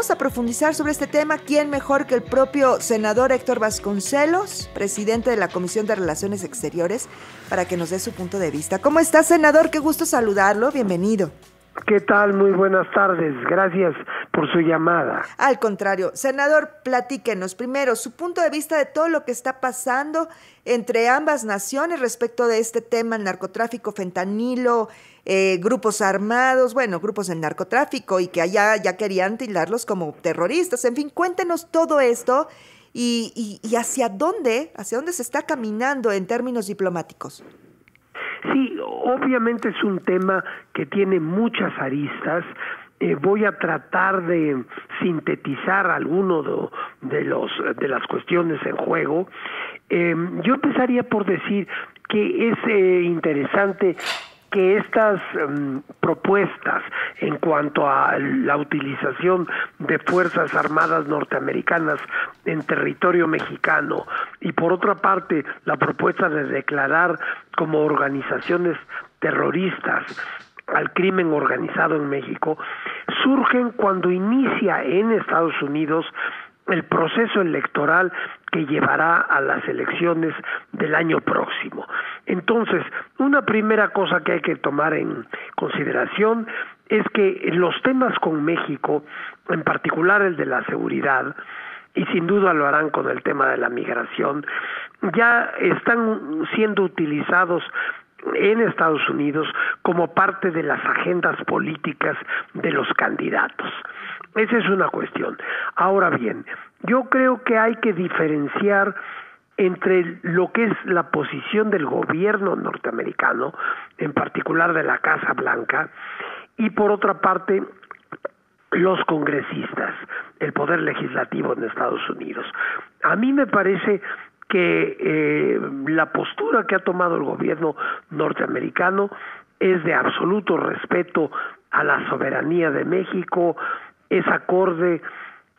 vamos a profundizar sobre este tema. ¿Quién mejor que el propio senador Héctor Vasconcelos, presidente de la Comisión de Relaciones Exteriores, para que nos dé su punto de vista? ¿Cómo está, senador? Qué gusto saludarlo. Bienvenido. ¿Qué tal? Muy buenas tardes. Gracias por su llamada. Al contrario. Senador, platíquenos primero su punto de vista de todo lo que está pasando entre ambas naciones respecto de este tema, el narcotráfico, fentanilo, grupos armados, grupos del narcotráfico y que allá ya querían tildarlos como terroristas. En fin, cuéntenos todo esto y hacia dónde se está caminando en términos diplomáticos. Sí, obviamente es un tema que tiene muchas aristas. Voy a tratar de sintetizar alguno de las cuestiones en juego. Yo empezaría por decir que es interesante que estas propuestas en cuanto a la utilización de fuerzas armadas norteamericanas en territorio mexicano y por otra parte la propuesta de declarar como organizaciones terroristas al crimen organizado en México surgen cuando inicia en Estados Unidos el proceso electoral que llevará a las elecciones del año próximo. Entonces, una primera cosa que hay que tomar en consideración es que los temas con México, en particular el de la seguridad, y sin duda lo harán con el tema de la migración, ya están siendo utilizados en Estados Unidos como parte de las agendas políticas de los candidatos. Esa es una cuestión. Ahora bien, yo creo que hay que diferenciar entre lo que es la posición del gobierno norteamericano, en particular de la Casa Blanca, y por otra parte los congresistas, el poder legislativo en Estados Unidos. A mí me parece que la postura que ha tomado el gobierno norteamericano es de absoluto respeto a la soberanía de México, es acorde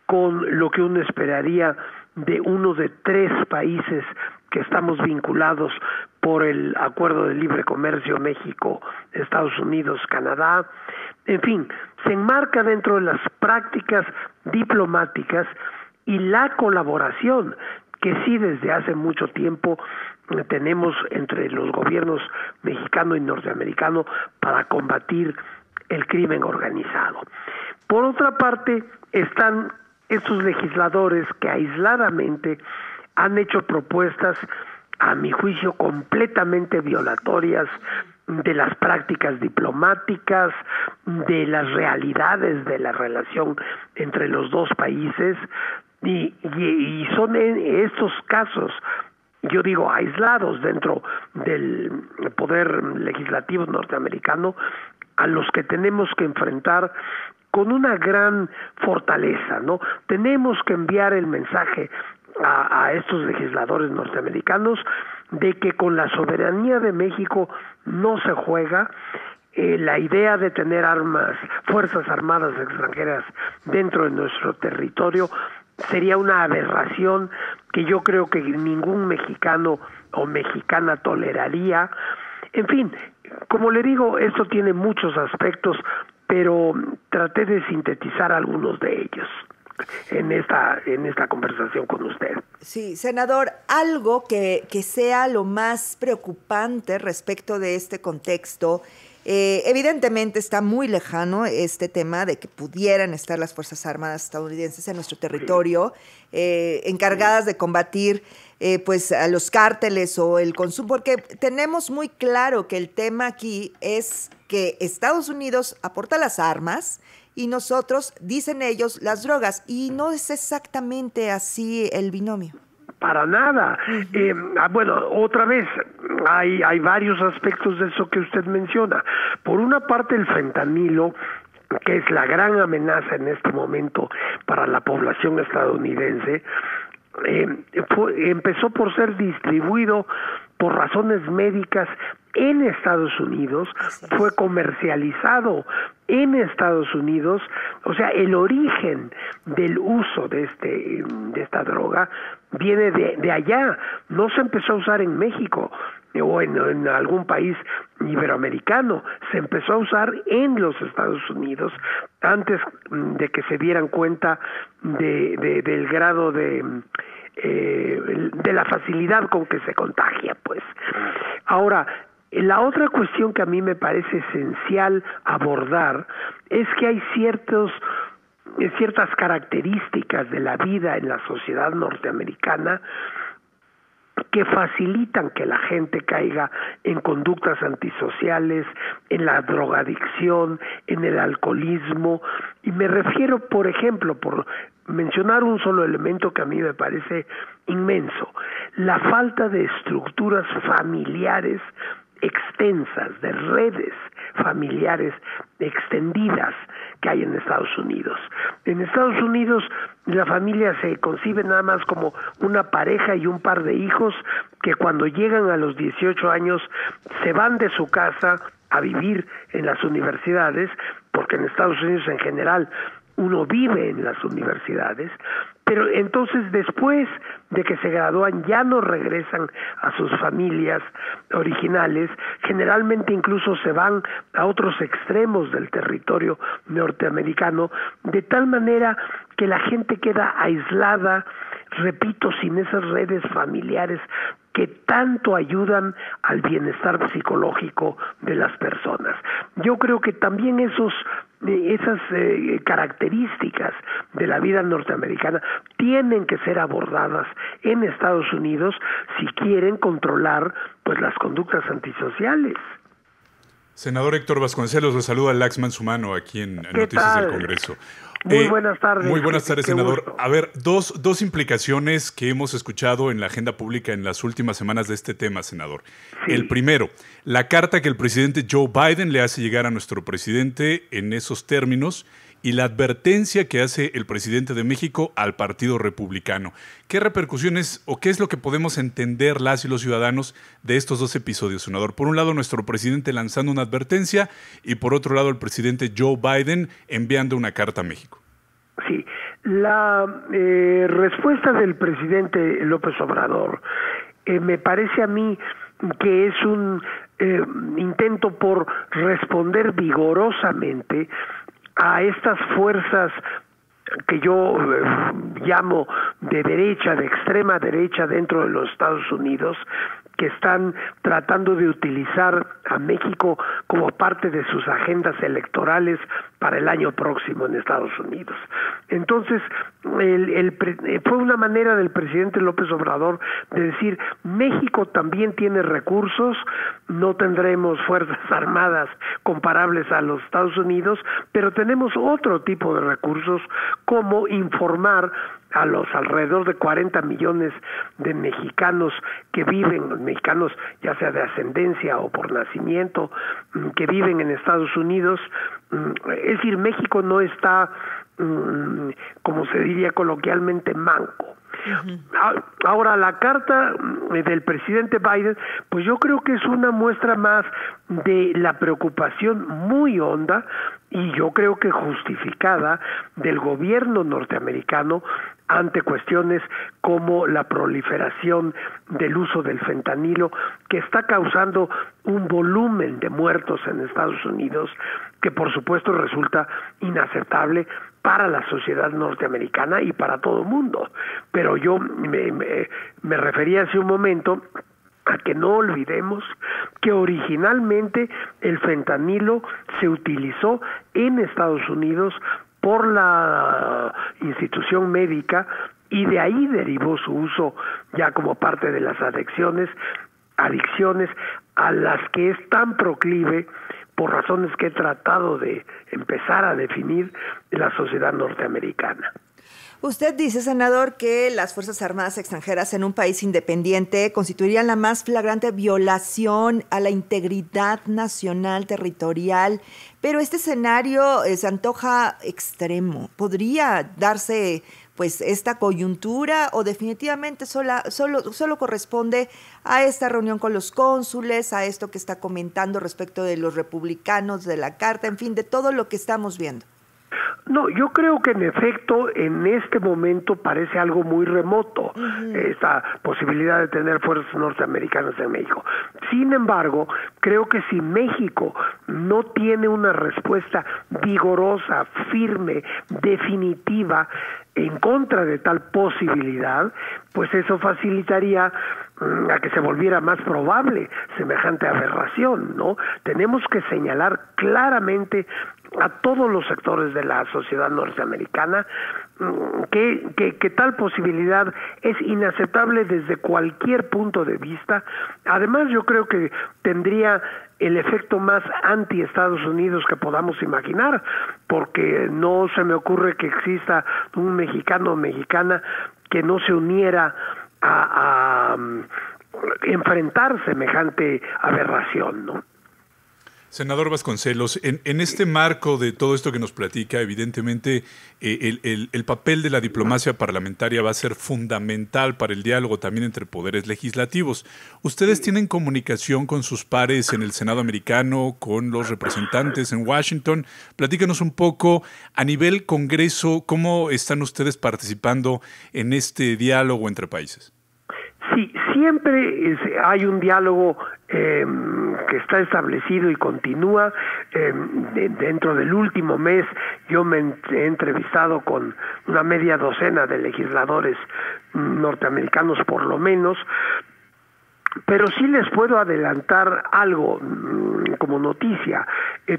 con lo que uno esperaría de uno de tres países que estamos vinculados por el Acuerdo de Libre Comercio México, Estados Unidos, Canadá. En fin, se enmarca dentro de las prácticas diplomáticas y la colaboración que sí desde hace mucho tiempo tenemos entre los gobiernos mexicano y norteamericano para combatir el crimen organizado. Por otra parte, están estos legisladores que aisladamente han hecho propuestas, a mi juicio, completamente violatorias de las prácticas diplomáticas, de las realidades de la relación entre los dos países, y son en estos casos, yo digo, aislados dentro del poder legislativo norteamericano, a los que tenemos que enfrentar con una gran fortaleza, ¿no? Tenemos que enviar el mensaje a estos legisladores norteamericanos de que con la soberanía de México no se juega. La idea de tener fuerzas armadas extranjeras dentro de nuestro territorio sería una aberración que yo creo que ningún mexicano o mexicana toleraría. En fin, como le digo, esto tiene muchos aspectos, pero traté de sintetizar algunos de ellos en esta conversación con usted. Sí, senador, algo que sea lo más preocupante respecto de este contexto. Evidentemente está muy lejano este tema de que pudieran estar las Fuerzas Armadas estadounidenses en nuestro territorio, encargadas de combatir pues a los cárteles o el consumo, porque tenemos muy claro que el tema aquí es que Estados Unidos aporta las armas y nosotros, dicen ellos, las drogas, y no es exactamente así el binomio. Para nada. Bueno, otra vez, hay varios aspectos de eso que usted menciona. Por una parte, el fentanilo, que es la gran amenaza en este momento para la población estadounidense, empezó por ser distribuido por razones médicas en Estados Unidos, fue comercializado en Estados Unidos, o sea, el origen del uso de esta droga viene de allá, no se empezó a usar en México, o en algún país iberoamericano. Se empezó a usar en los Estados Unidos antes de que se dieran cuenta del grado de la facilidad con que se contagia, pues. Ahora, la otra cuestión que a mí me parece esencial abordar es que hay ciertas características de la vida en la sociedad norteamericana que facilitan que la gente caiga en conductas antisociales, en la drogadicción, en el alcoholismo, y me refiero, por ejemplo, por mencionar un solo elemento que a mí me parece inmenso, la falta de estructuras familiares extensas, de redes familiares extendidas que hay en Estados Unidos. En Estados Unidos la familia se concibe nada más como una pareja y un par de hijos que cuando llegan a los 18 años se van de su casa a vivir en las universidades, porque en Estados Unidos en general uno vive en las universidades, pero entonces después de que se gradúan ya no regresan a sus familias originales, generalmente incluso se van a otros extremos del territorio norteamericano, de tal manera que la gente queda aislada, repito, sin esas redes familiares que tanto ayudan al bienestar psicológico de las personas. Yo creo que también esas características de la vida norteamericana tienen que ser abordadas en Estados Unidos si quieren controlar pues las conductas antisociales. Senador Héctor Vasconcelos, le saluda Laxman Sumano aquí en Noticias del Congreso. Muy buenas tardes. Muy buenas tardes, senador. Gusto. A ver, dos implicaciones que hemos escuchado en la agenda pública en las últimas semanas de este tema, senador. Sí. El primero, la carta que el presidente Joe Biden le hace llegar a nuestro presidente en esos términos y la advertencia que hace el presidente de México al Partido Republicano. ¿Qué repercusiones o qué es lo que podemos entender las y los ciudadanos de estos dos episodios, senador? Por un lado, nuestro presidente lanzando una advertencia y por otro lado, el presidente Joe Biden enviando una carta a México. Sí, la respuesta del presidente López Obrador me parece a mí que es un intento por responder vigorosamente a estas fuerzas que yo llamo de derecha, de extrema derecha dentro de los Estados Unidos, que están tratando de utilizar a México como parte de sus agendas electorales para el año próximo en Estados Unidos. Entonces, fue una manera del presidente López Obrador de decir, México también tiene recursos, no tendremos fuerzas armadas comparables a los Estados Unidos, pero tenemos otro tipo de recursos como informar a los alrededor de 40 millones de mexicanos que viven, mexicanos ya sea de ascendencia o por nacimiento, que viven en Estados Unidos. Es decir, México no está, como se diría coloquialmente, manco. Ahora, la carta del presidente Biden, pues yo creo que es una muestra más de la preocupación muy honda y yo creo que justificada del gobierno norteamericano ante cuestiones como la proliferación del uso del fentanilo, que está causando un volumen de muertos en Estados Unidos que por supuesto resulta inaceptable para la sociedad norteamericana y para todo el mundo. Pero yo me refería hace un momento a que no olvidemos que originalmente el fentanilo se utilizó en Estados Unidos por la institución médica y de ahí derivó su uso ya como parte de las adicciones a las que es tan proclive por razones que he tratado de empezar a definir la sociedad norteamericana. Usted dice, senador, que las Fuerzas Armadas extranjeras en un país independiente constituirían la más flagrante violación a la integridad nacional territorial, pero este escenario se antoja extremo. ¿Podría darse pues esta coyuntura o definitivamente solo corresponde a esta reunión con los cónsules, a esto que está comentando respecto de los republicanos, de la carta, en fin, de todo lo que estamos viendo? No, yo creo que en efecto en este momento parece algo muy remoto esta posibilidad de tener fuerzas norteamericanas en México. Sin embargo, creo que si México no tiene una respuesta vigorosa, firme, definitiva en contra de tal posibilidad, pues eso facilitaría a que se volviera más probable semejante aberración, ¿no? Tenemos que señalar claramente a todos los sectores de la sociedad norteamericana que tal posibilidad es inaceptable desde cualquier punto de vista. Además, yo creo que tendría el efecto más anti-Estados Unidos que podamos imaginar, porque no se me ocurre que exista un mexicano o mexicana que no se uniera a enfrentar semejante aberración, ¿no? Senador Vasconcelos, en este marco de todo esto que nos platica, evidentemente el papel de la diplomacia parlamentaria va a ser fundamental para el diálogo también entre poderes legislativos. ¿Ustedes tienen comunicación con sus pares en el Senado americano, con los representantes en Washington? Platícanos un poco a nivel Congreso, ¿cómo están ustedes participando en este diálogo entre países? Sí, siempre hay un diálogo que está establecido y continúa. Dentro del último mes yo me he entrevistado con una media docena de legisladores norteamericanos por lo menos, pero sí les puedo adelantar algo como noticia.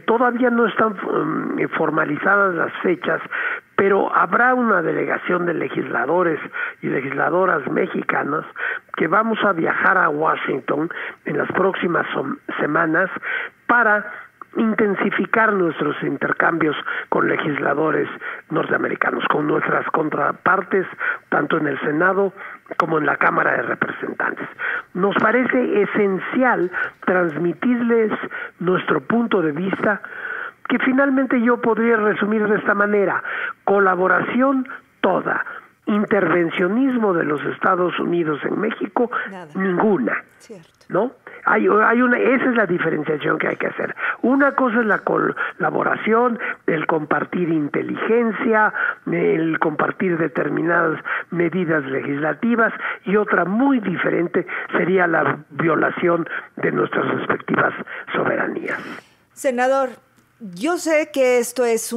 Todavía no están formalizadas las fechas, pero habrá una delegación de legisladores y legisladoras mexicanas que vamos a viajar a Washington en las próximas semanas para intensificar nuestros intercambios con legisladores norteamericanos, con nuestras contrapartes, tanto en el Senado como en la Cámara de Representantes. Nos parece esencial transmitirles nuestro punto de vista, que finalmente yo podría resumir de esta manera: colaboración toda, intervencionismo de los Estados Unidos en México, nada. Ninguna. Cierto. ¿No? Esa es la diferenciación que hay que hacer. Una cosa es la colaboración, el compartir inteligencia, el compartir determinadas medidas legislativas, y otra muy diferente sería la violación de nuestras respectivas soberanías. Senador, yo sé que esto es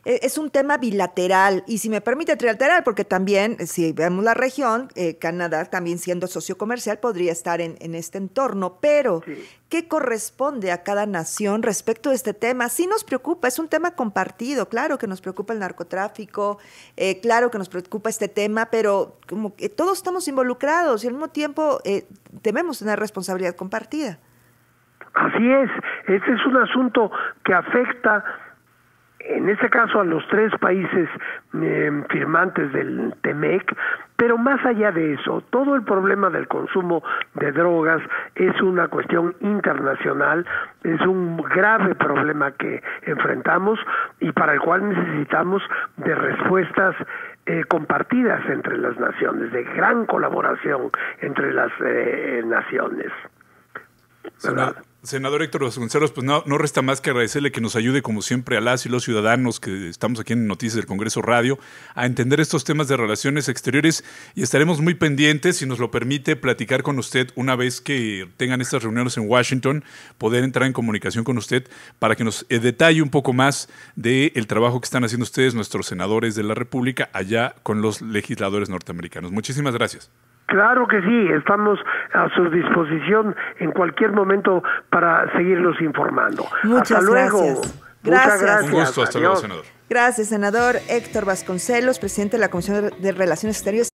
es un tema bilateral, y si me permite trilateral, porque también, si vemos la región, Canadá también siendo socio comercial podría estar en este entorno, pero sí. ¿Qué corresponde a cada nación respecto a este tema? Sí nos preocupa, es un tema compartido, claro que nos preocupa el narcotráfico, claro que nos preocupa este tema, pero como que todos estamos involucrados y al mismo tiempo debemos tener responsabilidad compartida. Así es, este es un asunto que afecta, en este caso, a los 3 países firmantes del TEMEC, pero más allá de eso, todo el problema del consumo de drogas es una cuestión internacional, es un grave problema que enfrentamos y para el cual necesitamos de respuestas compartidas entre las naciones, de gran colaboración entre las naciones. Senador Héctor Vasconcelos, pues no resta más que agradecerle que nos ayude como siempre a las y los ciudadanos que estamos aquí en Noticias del Congreso Radio a entender estos temas de relaciones exteriores, y estaremos muy pendientes, si nos lo permite, platicar con usted una vez que tengan estas reuniones en Washington, poder entrar en comunicación con usted para que nos detalle un poco más del trabajo que están haciendo ustedes, nuestros senadores de la República, allá con los legisladores norteamericanos. Muchísimas gracias. Claro que sí, estamos a su disposición en cualquier momento para seguirlos informando. Muchas luego. Gracias. Muchas gracias. Un gusto, hasta luego, senador. Gracias, senador Héctor Vasconcelos, presidente de la Comisión de Relaciones Exteriores.